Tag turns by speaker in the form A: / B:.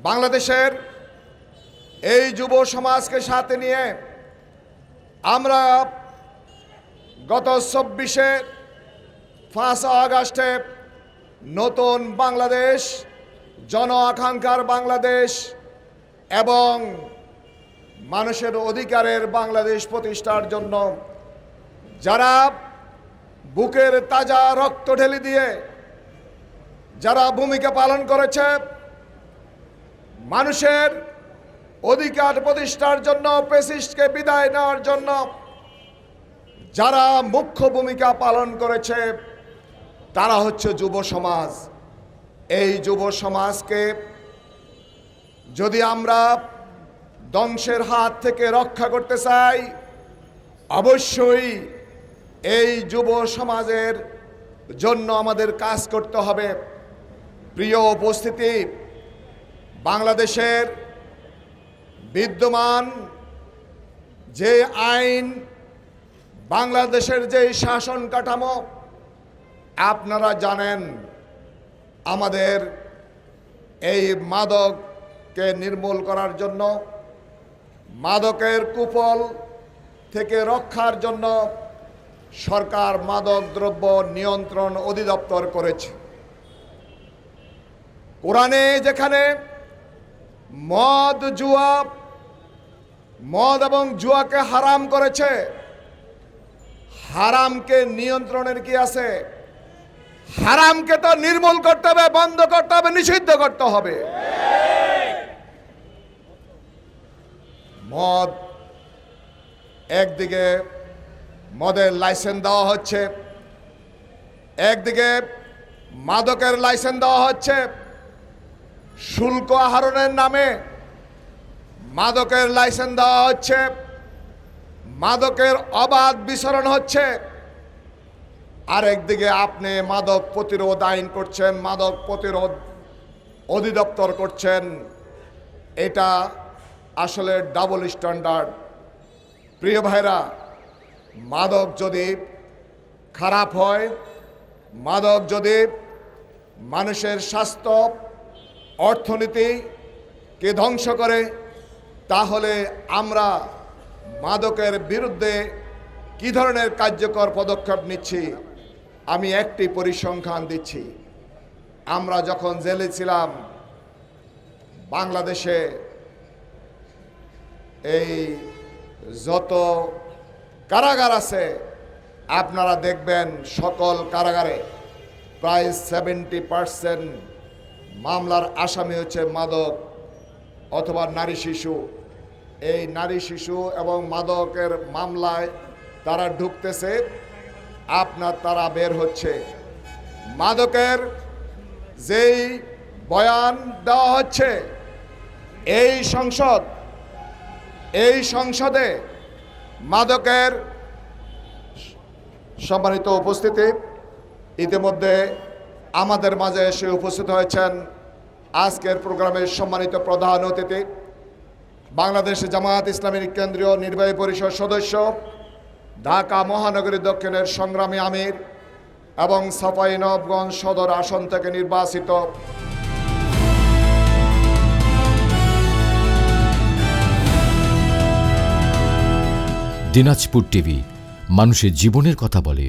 A: বাংলাদেশের এই যুব সমাজকে সাথে নিয়ে আমরা গত ২৪শে ৫ আগস্টে নতুন বাংলাদেশ, জন আকাঙ্ক্ষার বাংলাদেশ এবং মানুষের অধিকারের বাংলাদেশ প্রতিষ্ঠার জন্য যারা বুকের তাজা রক্ত ঢেলে দিয়ে যারা ভূমিকা পালন করেছে, মানুষের অধিকার প্রতিষ্ঠার জন্য, ফ্যাসিস্টকে বিদায় নেওয়ার জন্য যারা মুখ্য ভূমিকা পালন করেছে, তারা হচ্ছে যুব সমাজ। এই যুব সমাজকে যদি আমরা ধ্বংসের হাত থেকে রক্ষা করতে চাই, অবশ্যই এই যুব সমাজের জন্য আমাদের কাজ করতে হবে। প্রিয় উপস্থিতি, বাংলাদেশের বিদ্যমান যে আইন, বাংলাদেশের যে শাসন কাঠামো, আপনারা জানেন আমাদের এই মাদককে নির্মূল করার জন্য, মাদকের কুফল থেকে রক্ষার জন্য সরকার মাদক দ্রব্য নিয়ন্ত্রণ অধিদপ্তর করেছে। কোরআনে যেখানে মদ এবং জুয়াকে হারাম করেছে, হারামকে নিয়ন্ত্রণের কি আছে? হারামকে তো নির্মূল করতে হবে, বন্ধ করতে হবে, নিষিদ্ধ করতে হবে। মদ, একদিকে মদের লাইসেন্স দেওয়া হচ্ছে, একদিকে মাদকের লাইসেন্স দেওয়া হচ্ছে, শুল্ক আহরণের নামে মাদকের লাইসেন্স দেওয়া হচ্ছে, মাদকের অবাধ বিচরণ হচ্ছে। আর একদিকে আপনি মাদক প্রতিরোধ আইন করছেন, মাদক প্রতিরোধ অধিদপ্তর করছেন। এটা আসলে ডাবল স্ট্যান্ডার্ড। প্রিয় ভাইরা, মাদক যদি খারাপ হয়, মাদক যদি মানুষের স্বাস্থ্য, অর্থনীতিকে ধ্বংস করে, তাহলে আমরা মাদকের বিরুদ্ধে কী ধরনের কার্যকর পদক্ষেপ নিচ্ছি? আমি একটি পরিসংখ্যান দিচ্ছি। আমরা যখন জেলে ছিলাম, বাংলাদেশে এই যত কারাগার আছে, আপনারা দেখবেন সকল কারাগারে প্রায় 70% মামলার আসামি হচ্ছে মাদক অথবা নারী শিশু। এই নারী শিশু এবং মাদকের মামলায় তারা ঢুকতেছে, তারা বের হচ্ছে। মাদকের যেই বয়ান দেওয়া হচ্ছে, এই সংসদে মাদকের সম্মানিত উপস্থিতি, ইতিমধ্যে আমাদের মাঝে এসে উপস্থিত হয়েছেন আজকের প্রোগ্রামের সম্মানিত প্রধান অতিথি, বাংলাদেশ জামায়াত ইসলামীর কেন্দ্রীয় নির্বাহী পরিষদ সদস্য, ঢাকা মহানগরী দক্ষিণের সংগ্রামী আমির এবং চাঁপাইনবাবগঞ্জ সদর আসন থেকে নির্বাচিত
B: দিনাজপুর টিভি, মানুষের জীবনের কথা বলে।